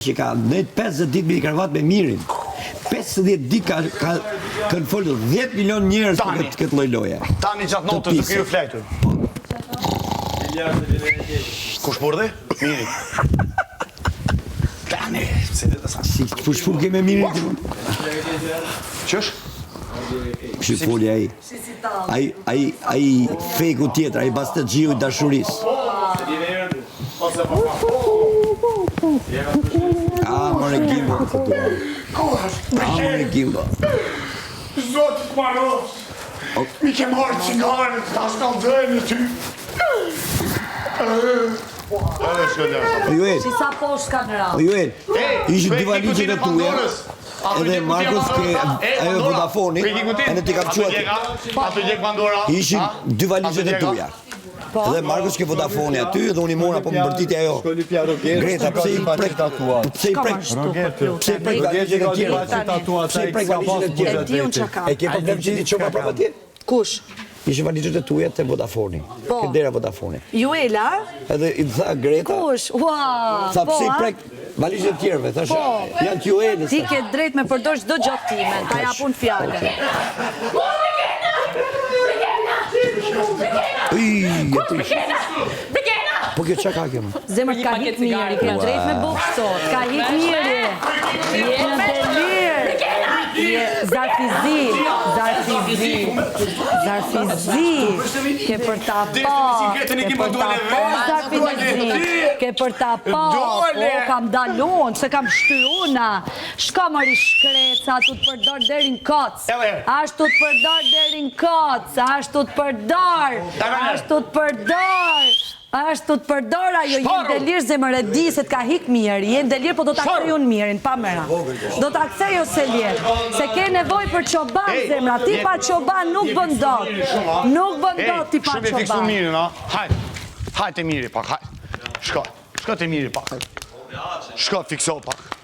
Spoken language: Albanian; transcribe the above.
që ka në 50 ditë me i kravat me mirin. 50 ditë kanë folur 10 milion njerëz për këtë lloj-loje. Tani gjatë notës të kriju flajtur. Kush mordhi? Miri. Tani, pse do të sa? Si kush fol me mirin? Qësh? Kush foli ai? Ai feku tjetër, ai bastaxhiu i dashurisë. Amore Gimbo. Amore Gimbo. Zotit Maros! Mi ke marrë cigarën, ta s'ka dhënë ty. Juel. Si sa poshtë ka në radhë. Juel. Ishin dy valigjet e tua. Edhe Markus ke ajo Vodafone, edhe ti kam quajtur. Ato gjek Pandora. Ishin dy valigjet e tua. Edhe Markus ke Vodafone aty dhe unë i mora po më bërtiti ajo. Greta, pse i prek tatuar? Pse i prek? Pse i prek valigjet e tjera? Pse i prek valigjet e tjera? E ke problem që ti çopa prapë atje? Kush? Ishin valigjet e tuja te Vodafone. Ke dera Vodafone. Juela? Edhe i tha Greta. Kush? Ua! Sa pse i prek valigjet e tjerëve? Thash, janë Juelës. Ti ke drejt me përdor çdo gjë time, ta japun fjalën. Po kjo qa ka kjo më? Zemër ka hik mirë, ke drejt me bukë sot, ka hik mirë. Je në delir. Zarfizi. Ke për ta pa. Ke për ta pa. Po, kam dalun, se kam shtyuna. Shka mëri shkreca, tu të përdor derin koc. Ashtu të përdor derin koc. Ashtu të përdor, ajo jenë delir zemër e di se t'ka hik mirë, jenë delir po do t'a kthej unë mirin, pa mëra. Do t'a kthej ose lirë, se ke nevoj për qoban zemra, ti pa qoban nuk bën dot. Nuk bën dot ti pa Shumë e fiksu qoban. mirin, a? Hajt e miri pak, hajt. Shko te miri pak. Shko fikso pak.